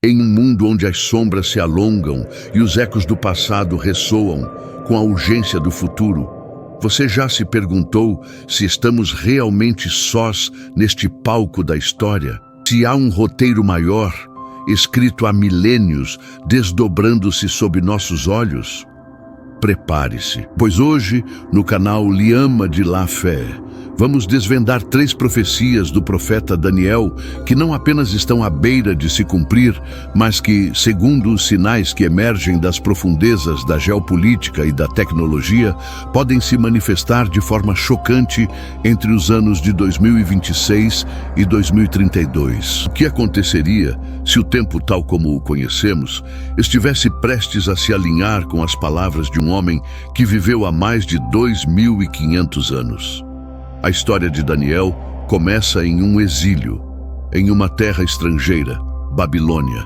Em um mundo onde as sombras se alongam e os ecos do passado ressoam com a urgência do futuro, você já se perguntou se estamos realmente sós neste palco da história? Se há um roteiro maior, escrito há milênios, desdobrando-se sob nossos olhos? Prepare-se, pois hoje, no canal Lhama de La Fé, vamos desvendar 3 profecias do profeta Daniel que não apenas estão à beira de se cumprir, mas que, segundo os sinais que emergem das profundezas da geopolítica e da tecnologia, podem se manifestar de forma chocante entre os anos de 2026 e 2032. O que aconteceria se o tempo tal como o conhecemos estivesse prestes a se alinhar com as palavras de um homem que viveu há mais de 2.500 anos? A história de Daniel começa em um exílio, em uma terra estrangeira, Babilônia,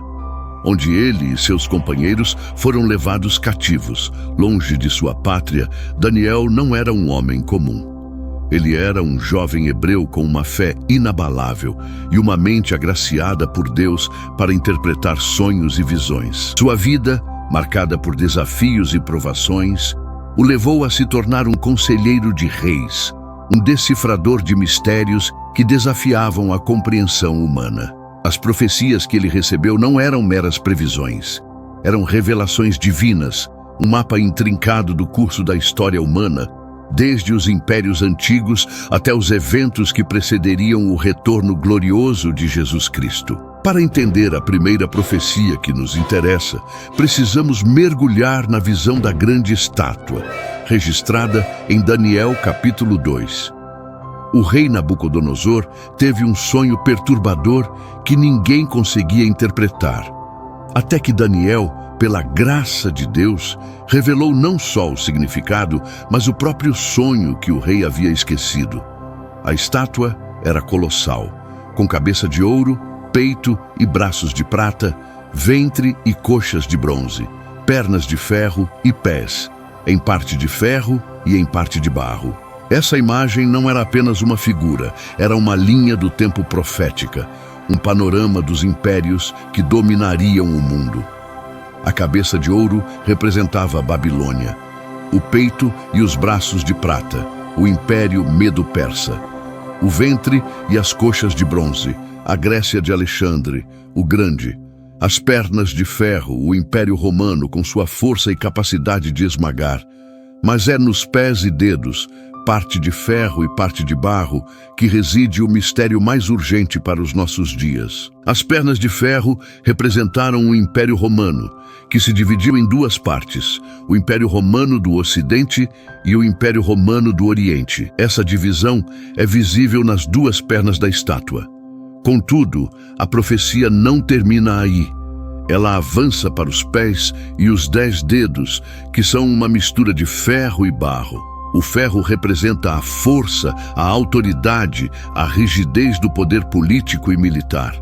onde ele e seus companheiros foram levados cativos. Longe de sua pátria, Daniel não era um homem comum. Ele era um jovem hebreu com uma fé inabalável e uma mente agraciada por Deus para interpretar sonhos e visões. Sua vida, marcada por desafios e provações, o levou a se tornar um conselheiro de reis, um decifrador de mistérios que desafiavam a compreensão humana. As profecias que ele recebeu não eram meras previsões, eram revelações divinas, um mapa intrincado do curso da história humana, desde os impérios antigos até os eventos que precederiam o retorno glorioso de Jesus Cristo. Para entender a primeira profecia que nos interessa, precisamos mergulhar na visão da grande estátua, registrada em Daniel capítulo 2. O rei Nabucodonosor teve um sonho perturbador que ninguém conseguia interpretar, até que Daniel, pela graça de Deus, revelou não só o significado, mas o próprio sonho que o rei havia esquecido. A estátua era colossal, com cabeça de ouro, peito e braços de prata, ventre e coxas de bronze, pernas de ferro e pés, em parte de ferro e em parte de barro. Essa imagem não era apenas uma figura, era uma linha do tempo profética, um panorama dos impérios que dominariam o mundo. A cabeça de ouro representava a Babilônia, o peito e os braços de prata, o Império Medo-Persa, o ventre e as coxas de bronze, a Grécia de Alexandre, o Grande, as pernas de ferro, o Império Romano com sua força e capacidade de esmagar. Mas é nos pés e dedos, parte de ferro e parte de barro, que reside o mistério mais urgente para os nossos dias. As pernas de ferro representaram o Império Romano, que se dividiu em 2 partes, o Império Romano do Ocidente e o Império Romano do Oriente. Essa divisão é visível nas 2 pernas da estátua. Contudo, a profecia não termina aí. Ela avança para os pés e os 10 dedos, que são uma mistura de ferro e barro. O ferro representa a força, a autoridade, a rigidez do poder político e militar.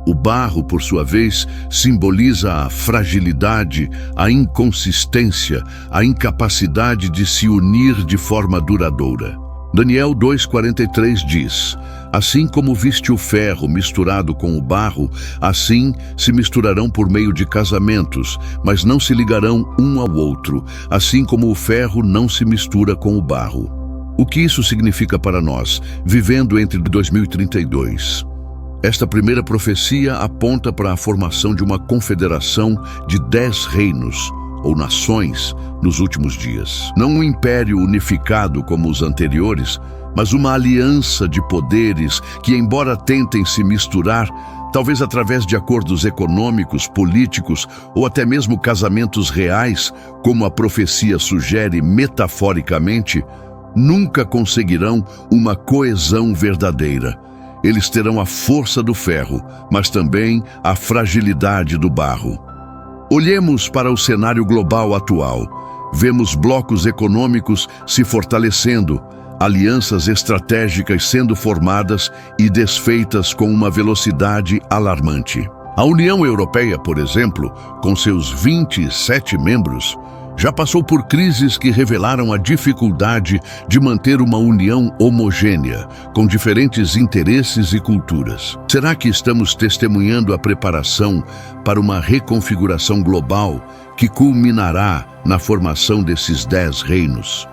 O barro, por sua vez, simboliza a fragilidade, a inconsistência, a incapacidade de se unir de forma duradoura. Daniel 2,43 diz: assim como viste o ferro misturado com o barro, assim se misturarão por meio de casamentos, mas não se ligarão um ao outro, assim como o ferro não se mistura com o barro. O que isso significa para nós, vivendo entre 2032? Esta primeira profecia aponta para a formação de uma confederação de 10 reinos, ou nações, nos últimos dias. Não um império unificado como os anteriores, mas uma aliança de poderes que, embora tentem se misturar, talvez através de acordos econômicos, políticos ou até mesmo casamentos reais, como a profecia sugere metaforicamente, nunca conseguirão uma coesão verdadeira. Eles terão a força do ferro, mas também a fragilidade do barro. Olhemos para o cenário global atual. Vemos blocos econômicos se fortalecendo, alianças estratégicas sendo formadas e desfeitas com uma velocidade alarmante. A União Europeia, por exemplo, com seus 27 membros, Já passou por crises que revelaram a dificuldade de manter uma união homogênea, com diferentes interesses e culturas. Será que estamos testemunhando a preparação para uma reconfiguração global que culminará na formação desses 10 reinos?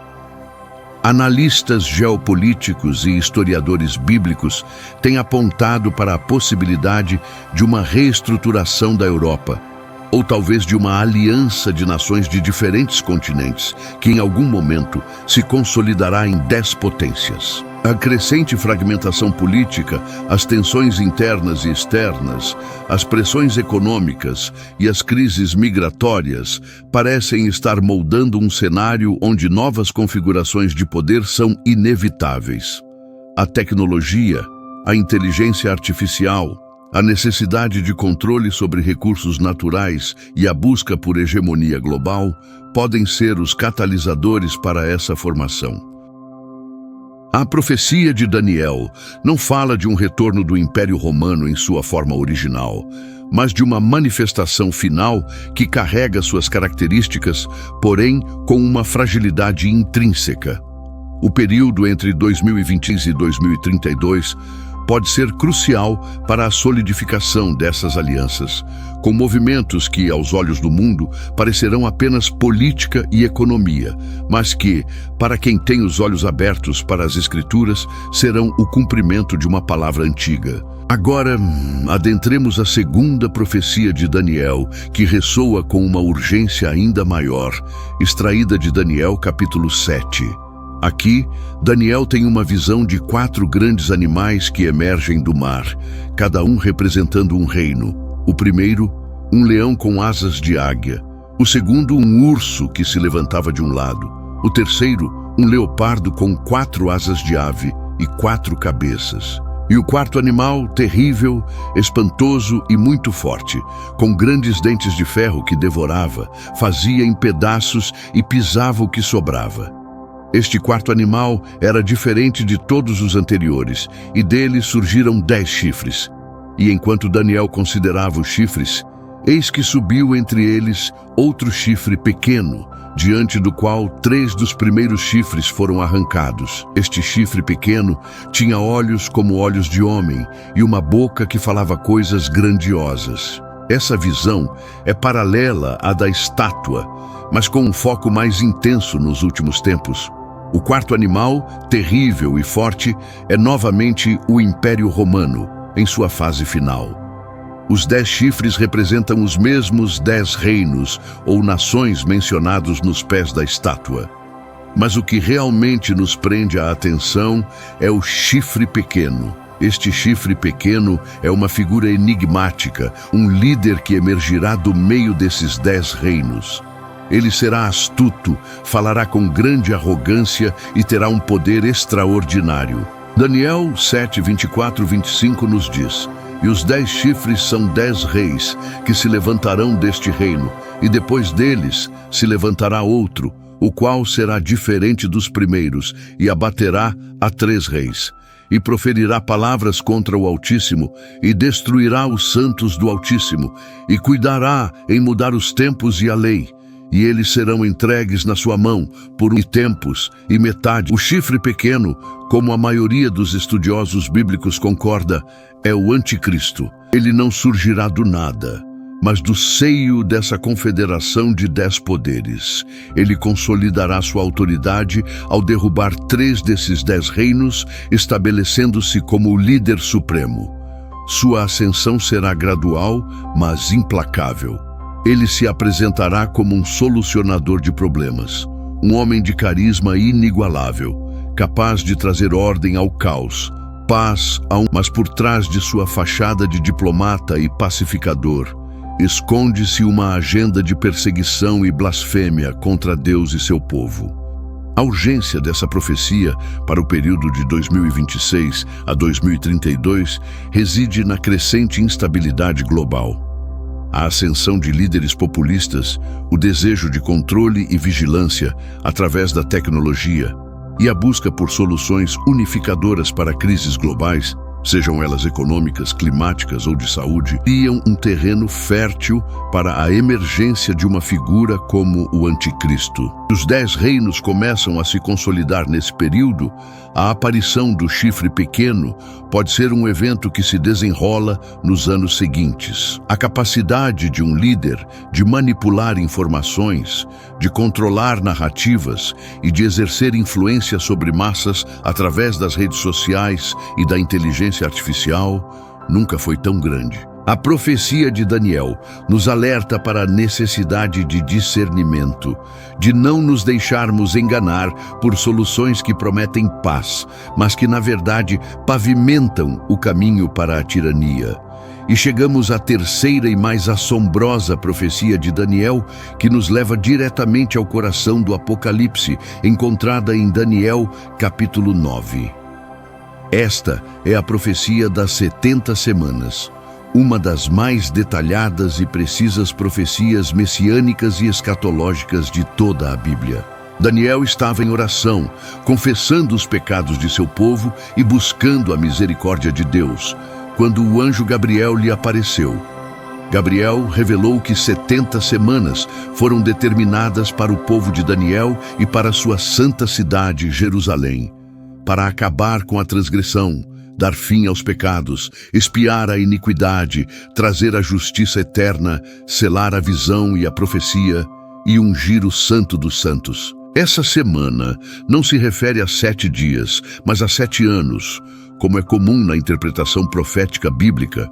Analistas geopolíticos e historiadores bíblicos têm apontado para a possibilidade de uma reestruturação da Europa, ou talvez de uma aliança de nações de diferentes continentes, que em algum momento se consolidará em 10 potências. A crescente fragmentação política, as tensões internas e externas, as pressões econômicas e as crises migratórias parecem estar moldando um cenário onde novas configurações de poder são inevitáveis. A tecnologia, a inteligência artificial, a necessidade de controle sobre recursos naturais e a busca por hegemonia global podem ser os catalisadores para essa formação. A profecia de Daniel não fala de um retorno do Império Romano em sua forma original, mas de uma manifestação final que carrega suas características, porém com uma fragilidade intrínseca. O período entre 2020 e 2032 pode ser crucial para a solidificação dessas alianças, com movimentos que, aos olhos do mundo, parecerão apenas política e economia, mas que, para quem tem os olhos abertos para as Escrituras, serão o cumprimento de uma palavra antiga. Agora, adentremos a segunda profecia de Daniel, que ressoa com uma urgência ainda maior, extraída de Daniel capítulo 7. Aqui, Daniel tem uma visão de 4 grandes animais que emergem do mar, cada um representando um reino. O primeiro, um leão com asas de águia. O segundo, um urso que se levantava de um lado. O terceiro, um leopardo com 4 asas de ave e 4 cabeças. E o quarto animal, terrível, espantoso e muito forte, com grandes dentes de ferro que devorava, fazia em pedaços e pisava o que sobrava. Este quarto animal era diferente de todos os anteriores, e dele surgiram 10 chifres. E enquanto Daniel considerava os chifres, eis que subiu entre eles outro chifre pequeno, diante do qual 3 dos primeiros chifres foram arrancados. Este chifre pequeno tinha olhos como olhos de homem e uma boca que falava coisas grandiosas. Essa visão é paralela à da estátua, mas com um foco mais intenso nos últimos tempos. O quarto animal, terrível e forte, é novamente o Império Romano, em sua fase final. Os 10 chifres representam os mesmos 10 reinos ou nações mencionados nos pés da estátua. Mas o que realmente nos prende a atenção é o chifre pequeno. Este chifre pequeno é uma figura enigmática, um líder que emergirá do meio desses 10 reinos. Ele será astuto, falará com grande arrogância e terá um poder extraordinário. Daniel 7, 24, 25 nos diz: E os 10 chifres são 10 reis que se levantarão deste reino, e depois deles se levantará outro, o qual será diferente dos primeiros, e abaterá a 3 reis. E proferirá palavras contra o Altíssimo, e destruirá os santos do Altíssimo, e cuidará em mudar os tempos e a lei. E eles serão entregues na sua mão por tempos e metade. O chifre pequeno, como a maioria dos estudiosos bíblicos concorda, é o anticristo. Ele não surgirá do nada, mas do seio dessa confederação de 10 poderes. Ele consolidará sua autoridade ao derrubar 3 desses 10 reinos, estabelecendo-se como o líder supremo. Sua ascensão será gradual, mas implacável. Ele se apresentará como um solucionador de problemas, um homem de carisma inigualável, capaz de trazer ordem ao caos, paz mas por trás de sua fachada de diplomata e pacificador, esconde-se uma agenda de perseguição e blasfêmia contra Deus e seu povo. A urgência dessa profecia para o período de 2026 a 2032 reside na crescente instabilidade global. A ascensão de líderes populistas, o desejo de controle e vigilância através da tecnologia e a busca por soluções unificadoras para crises globais sejam elas econômicas, climáticas ou de saúde, criam um terreno fértil para a emergência de uma figura como o Anticristo. Os 10 reinos começam a se consolidar nesse período. A aparição do chifre pequeno pode ser um evento que se desenrola nos anos seguintes. A capacidade de um líder de manipular informações, de controlar narrativas e de exercer influência sobre massas através das redes sociais e da inteligência artificial nunca foi tão grande. A profecia de Daniel nos alerta para a necessidade de discernimento, de não nos deixarmos enganar por soluções que prometem paz, mas que, na verdade, pavimentam o caminho para a tirania. E chegamos à terceira e mais assombrosa profecia de Daniel, que nos leva diretamente ao coração do Apocalipse, encontrada em Daniel, capítulo 9. Esta é a profecia das 70 semanas. Uma das mais detalhadas e precisas profecias messiânicas e escatológicas de toda a Bíblia. Daniel estava em oração, confessando os pecados de seu povo e buscando a misericórdia de Deus, quando o anjo Gabriel lhe apareceu. Gabriel revelou que 70 semanas foram determinadas para o povo de Daniel e para sua santa cidade, Jerusalém, para acabar com a transgressão, dar fim aos pecados, expiar a iniquidade, trazer a justiça eterna, selar a visão e a profecia e ungir o Santo dos Santos. Essa semana não se refere a 7 dias, mas a 7 anos, como é comum na interpretação profética bíblica.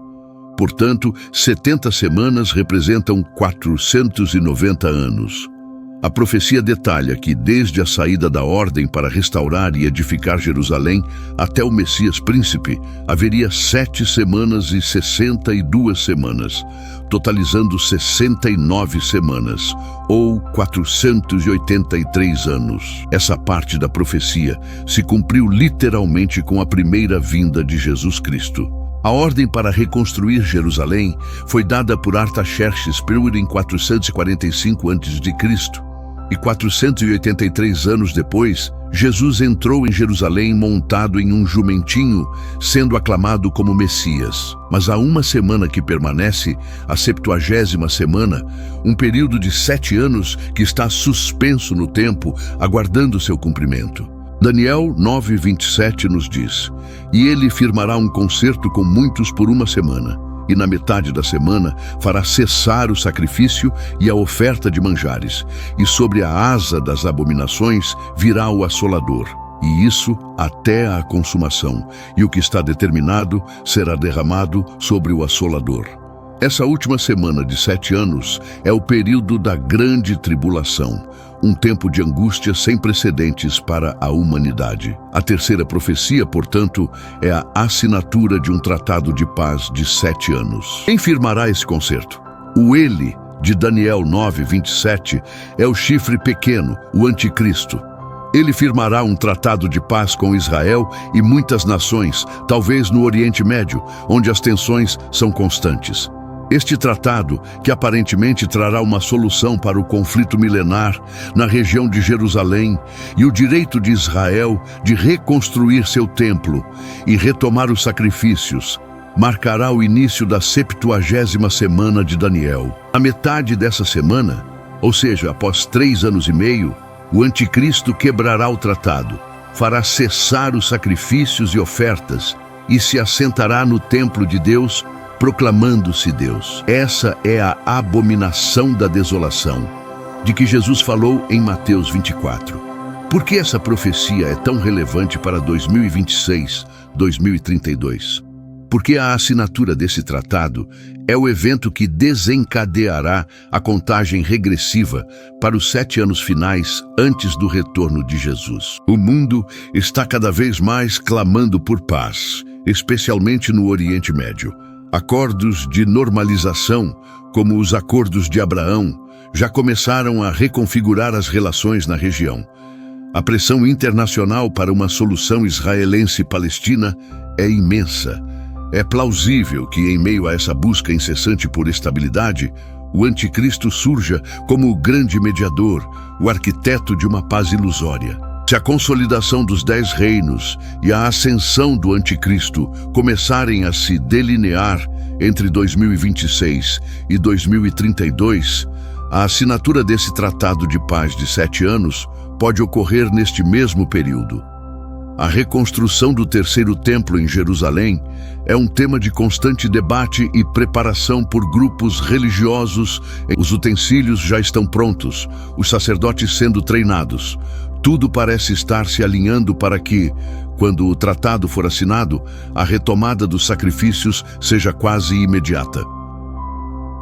Portanto, 70 semanas representam 490 anos. A profecia detalha que, desde a saída da ordem para restaurar e edificar Jerusalém até o Messias Príncipe, haveria 7 semanas e 62 semanas, totalizando 69 semanas, ou 483 anos. Essa parte da profecia se cumpriu literalmente com a primeira vinda de Jesus Cristo. A ordem para reconstruir Jerusalém foi dada por Artaxerxes I em 445 a.C., e 483 anos depois, Jesus entrou em Jerusalém montado em um jumentinho, sendo aclamado como Messias. Mas há uma semana que permanece, a 70ª semana, um período de 7 anos que está suspenso no tempo, aguardando seu cumprimento. Daniel 9:27 nos diz: "E ele firmará um concerto com muitos por uma semana, e na metade da semana fará cessar o sacrifício e a oferta de manjares, e sobre a asa das abominações virá o assolador, e isso até a consumação, e o que está determinado será derramado sobre o assolador." Essa última semana de 7 anos é o período da grande tribulação, um tempo de angústia sem precedentes para a humanidade. A terceira profecia, portanto, é a assinatura de um tratado de paz de 7 anos. Quem firmará esse concerto? O Ele, de Daniel 9:27, é o chifre pequeno, o Anticristo. Ele firmará um tratado de paz com Israel e muitas nações, talvez no Oriente Médio, onde as tensões são constantes. Este tratado, que aparentemente trará uma solução para o conflito milenar na região de Jerusalém e o direito de Israel de reconstruir seu templo e retomar os sacrifícios, marcará o início da 70ª semana de Daniel. A metade dessa semana, ou seja, após 3 anos e meio, o Anticristo quebrará o tratado, fará cessar os sacrifícios e ofertas e se assentará no templo de Deus, proclamando-se Deus. Essa é a abominação da desolação, de que Jesus falou em Mateus 24. Por que essa profecia é tão relevante para 2026, 2032? Porque a assinatura desse tratado é o evento que desencadeará a contagem regressiva para os 7 anos finais antes do retorno de Jesus. O mundo está cada vez mais clamando por paz, especialmente no Oriente Médio. Acordos de normalização, como os Acordos de Abraão, já começaram a reconfigurar as relações na região. A pressão internacional para uma solução israelense-palestina é imensa. É plausível que, em meio a essa busca incessante por estabilidade, o Anticristo surja como o grande mediador, o arquiteto de uma paz ilusória. Se a consolidação dos 10 reinos e a ascensão do anticristo começarem a se delinear entre 2026 e 2032, a assinatura desse tratado de paz de 7 anos pode ocorrer neste mesmo período. A reconstrução do terceiro templo em Jerusalém é um tema de constante debate e preparação por grupos religiosos. Os utensílios já estão prontos, os sacerdotes sendo treinados. Tudo parece estar se alinhando para que, quando o tratado for assinado, a retomada dos sacrifícios seja quase imediata.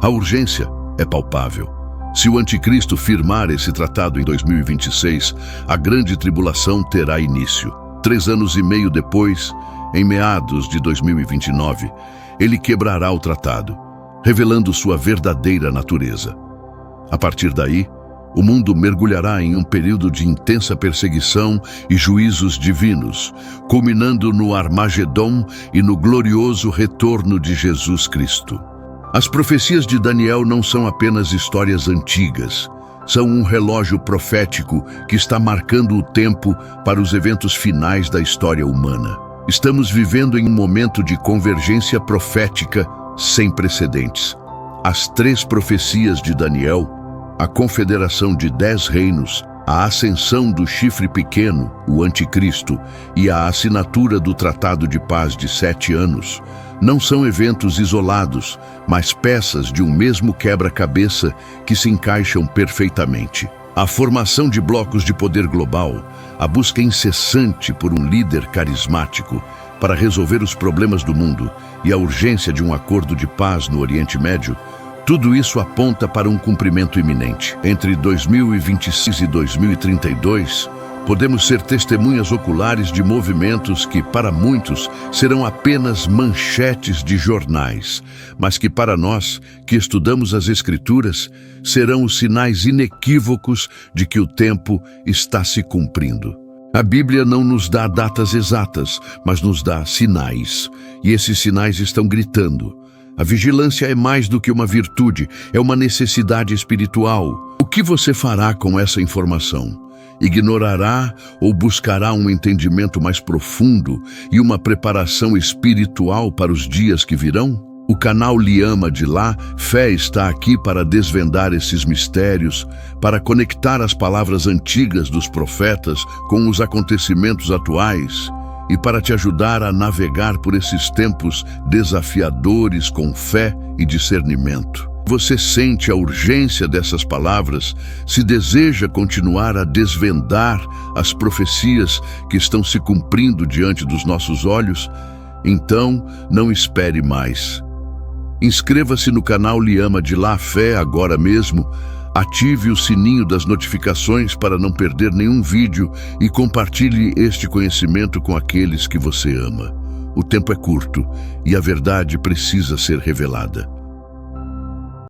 A urgência é palpável. Se o anticristo firmar esse tratado em 2026, a grande tribulação terá início. 3 anos e meio depois, em meados de 2029, ele quebrará o tratado, revelando sua verdadeira natureza. A partir daí, o mundo mergulhará em um período de intensa perseguição e juízos divinos, culminando no Armagedom e no glorioso retorno de Jesus Cristo. As profecias de Daniel não são apenas histórias antigas, são um relógio profético que está marcando o tempo para os eventos finais da história humana. Estamos vivendo em um momento de convergência profética sem precedentes. As 3 profecias de Daniel, a confederação de 10 reinos, a ascensão do chifre pequeno, o anticristo, e a assinatura do Tratado de Paz de 7 anos, não são eventos isolados, mas peças de um mesmo quebra-cabeça que se encaixam perfeitamente. A formação de blocos de poder global, a busca incessante por um líder carismático para resolver os problemas do mundo e a urgência de um acordo de paz no Oriente Médio, tudo isso aponta para um cumprimento iminente. Entre 2026 e 2032, podemos ser testemunhas oculares de movimentos que, para muitos, serão apenas manchetes de jornais, mas que, para nós, que estudamos as Escrituras, serão os sinais inequívocos de que o tempo está se cumprindo. A Bíblia não nos dá datas exatas, mas nos dá sinais, e esses sinais estão gritando. A vigilância é mais do que uma virtude, é uma necessidade espiritual. O que você fará com essa informação? Ignorará ou buscará um entendimento mais profundo e uma preparação espiritual para os dias que virão? O canal Liama de Lá, Fé está aqui para desvendar esses mistérios, para conectar as palavras antigas dos profetas com os acontecimentos atuais e para te ajudar a navegar por esses tempos desafiadores com fé e discernimento. Você sente a urgência dessas palavras, se deseja continuar a desvendar as profecias que estão se cumprindo diante dos nossos olhos, então não espere mais. Inscreva-se no canal Liama de Lá Fé agora mesmo, ative o sininho das notificações para não perder nenhum vídeo e compartilhe este conhecimento com aqueles que você ama. O tempo é curto e a verdade precisa ser revelada.